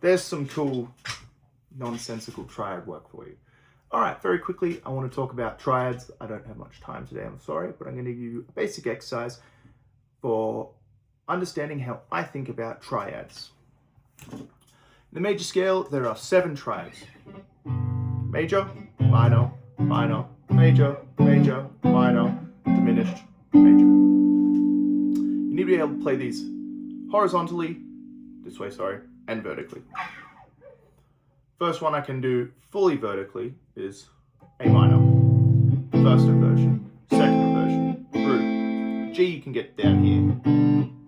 there's some cool nonsensical triad work for you. All right, very quickly, I want to talk about triads. I don't have much time today, I'm sorry, but I'm going to give you a basic exercise for understanding how I think about triads. In the major scale, there are 7 triads. Major, minor, minor, major, major, minor, diminished, major. You need to be able to play these horizontally, this way, sorry, and vertically. First one I can do fully vertically is A minor. First inversion, second inversion, root. G you can get down here.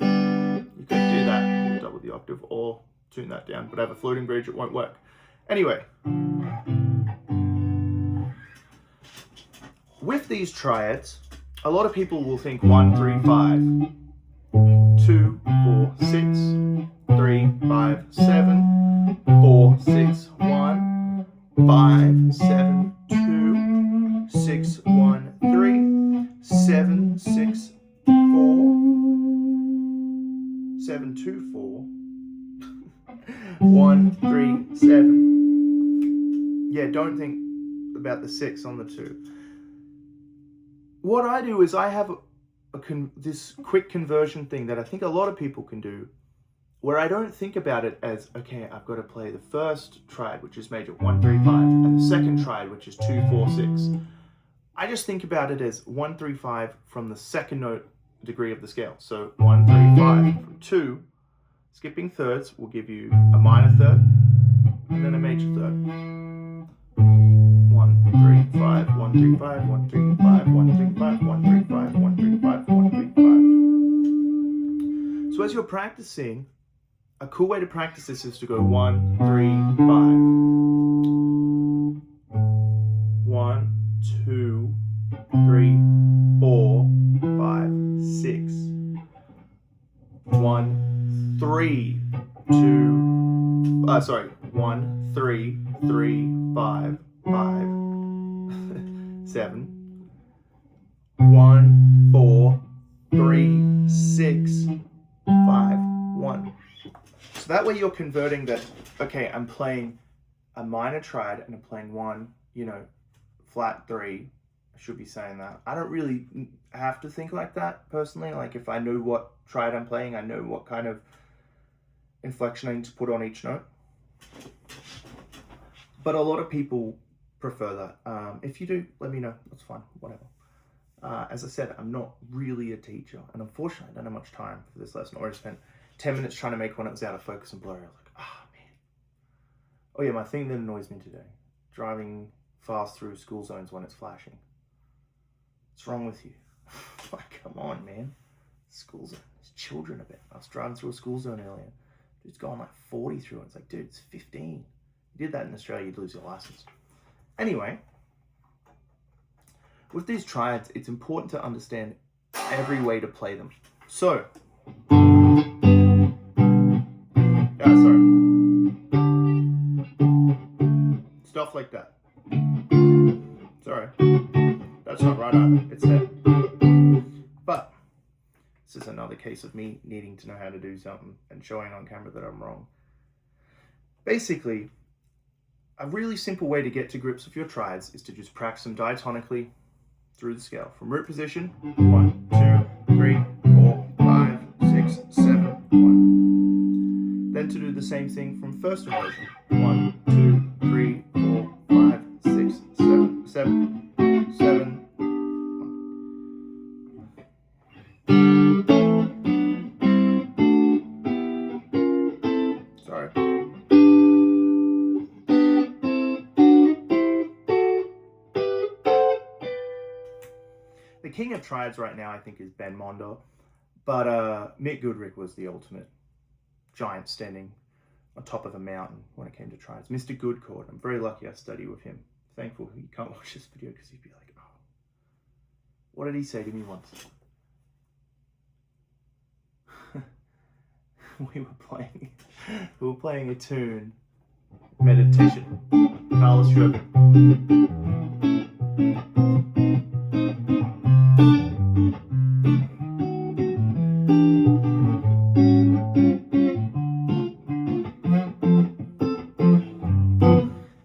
You could do that, double the octave, or tune that down, but I have a floating bridge, it won't work. Anyway, with these triads, a lot of people will think 1, 3, 5, 2, 4, 6, 3, 5, 7, 4, 6, 1, 5, 7, 2, 6, 1, 3, 7, 6, 4, 7, 2, 4, 1, 3, 7. Yeah, don't think about the 6 on the 2. What I do is I have this quick conversion thing that I think a lot of people can do, where I don't think about it as, okay, I've got to play the first triad, which is major, 1, 3, 5, and the second triad, which is 2, 4, 6. I just think about it as 1, 3, 5 from the second note degree of the scale. So 1, 3, 5 from 2, skipping thirds will give you a minor third, and then a major third. 1, 3, 5, 1, 3, 5, 1, 3, 5, 1, 3, 5, 1, 3, 5, 1, 3, 5, 1, 3, 5. So as you're practicing, a cool way to practice this is to go 1, 3, 5. 1, 2, 3, 4, 5, 6. 1, 3, 2, sorry, 1, 3, 3, 5, 5, 7. 1, 4, 3, 6, 5, 1. So that way you're converting that, okay, I'm playing a minor triad and I'm playing 1, flat 3. I should be saying that. I don't really have to think like that personally. Like if I know what triad I'm playing, I know what kind of inflection I need to put on each note. But a lot of people prefer that. If you do, let me know. That's fine, whatever. As I said, I'm not really a teacher, and unfortunately I don't have much time for this lesson. I already spent 10 minutes trying to make one that was out of focus and blurry. I was like, man. Oh yeah, my thing that annoys me today, driving fast through school zones when it's flashing. What's wrong with you? Like, come on, man. School zone, there's children about. I was driving through a school zone earlier. Dude's going like 40 through it. It's like, dude, it's 15. You did that in Australia, you'd lose your license. Anyway, with these triads, it's important to understand every way to play them. So, stuff like that. Sorry, that's not right either. It's there. But this is another case of me needing to know how to do something and showing on camera that I'm wrong. Basically, a really simple way to get to grips with your triads is to just practice them diatonically through the scale. From root position, 1, 2, 3, 4, 5, 6, 7, 1. Then to do the same thing from first inversion. 1, 2, 3, 4, 5, 6, 7, 7, 7, 1. Sorry. The king of triads right now, I think, is Ben Mondo, but Mick Goodrick was the ultimate giant standing on top of a mountain when it came to triads. Mr. Goodcourt. I'm very lucky I studied with him. Thankful he can't watch this video because he'd be like, oh, what did he say to me once? we were playing a tune, Meditation, Carlos Schubert.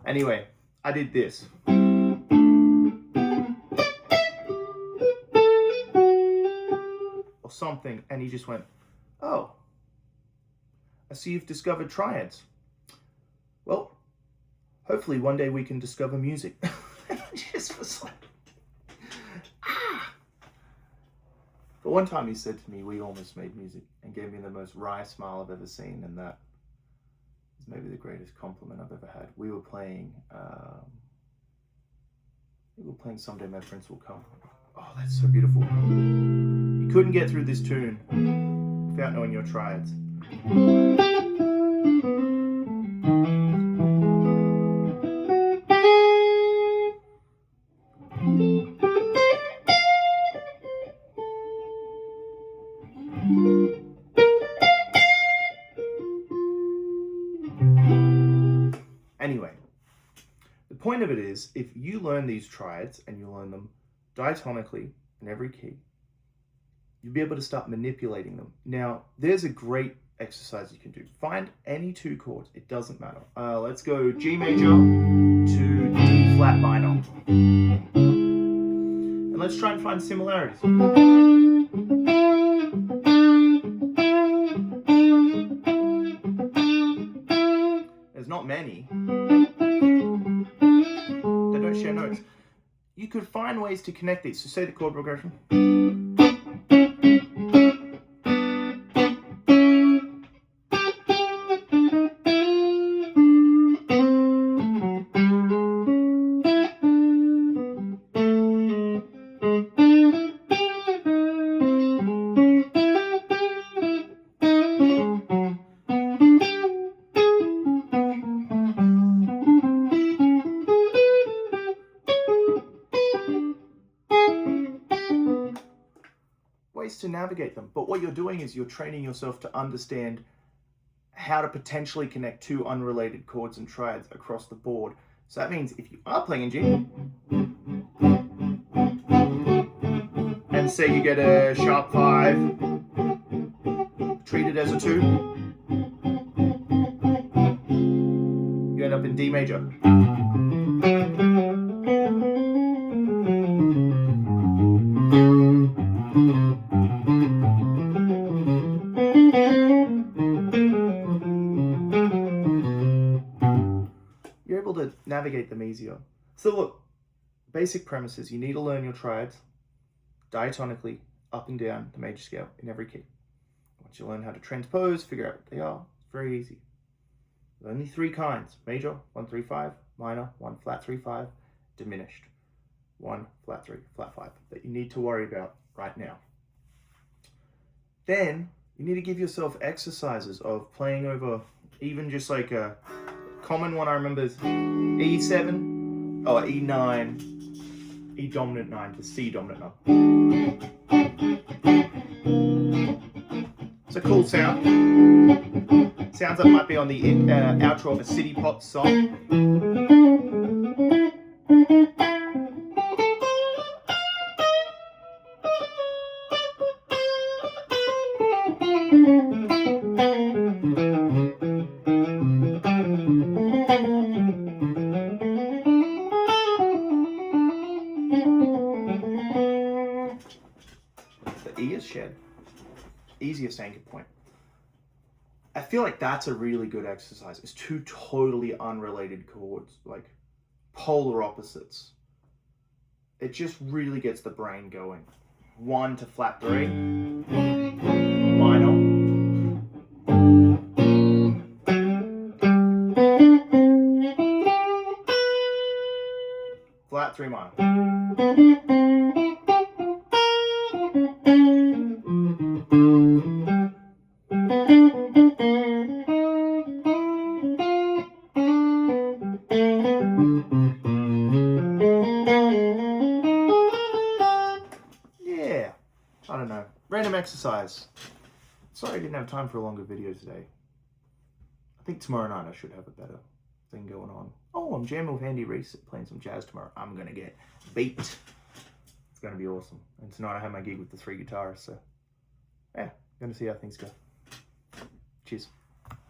Anyway, I did this. Or something, and he just went, oh, I see you've discovered triads. Well, hopefully one day we can discover music. And I just was like, ah. But one time he said to me, we almost made music, and gave me the most wry smile I've ever seen, and that is maybe the greatest compliment I've ever had. We were playing Someday My Prince Will Come. Oh, that's so beautiful. You couldn't get through this tune without knowing your triads. Anyway, the point of it is, if you learn these triads and you learn them diatonically in every key, you'll be able to start manipulating them. Now, there's a great exercise you can do. Find any two chords, it doesn't matter. Let's go G major to D flat minor. And let's try and find similarities. There's not many. They don't share notes. You could find ways to connect these. So say the chord progression. Ways to navigate them, but what you're doing is you're training yourself to understand how to potentially connect two unrelated chords and triads across the board. So that means if you are playing in G and say you get a sharp 5, treat it as a 2, you end up in D major. You're able to navigate them easier. So look, basic premises, you need to learn your triads diatonically up and down the major scale in every key. Once you learn how to transpose, figure out what they are, it's very easy. There's only 3 kinds: major, 1, 3, 5, minor, 1, flat 3, 5, diminished, 1, flat 3, flat 5, that you need to worry about right now. Then you need to give yourself exercises of playing over, even just like a common one I remember is E7 or E9, E dominant 9 to C dominant 9. It's a cool sound. Sounds like it might be on the outro of a city pop song. The E is shed. Easiest anchor point. I feel like that's a really good exercise. It's 2 totally unrelated chords, like polar opposites. It just really gets the brain going. 1 to flat 3, minor. Flat 3 minor. Yeah, I don't know. Random exercise. Sorry I didn't have time for a longer video today. I think tomorrow night I should have a better thing going on. Oh, I'm jamming with Andy Reese playing some jazz tomorrow. I'm gonna get beat. It's gonna be awesome. And tonight I have my gig with the 3 guitarists, so yeah, gonna see how things go. Cheers.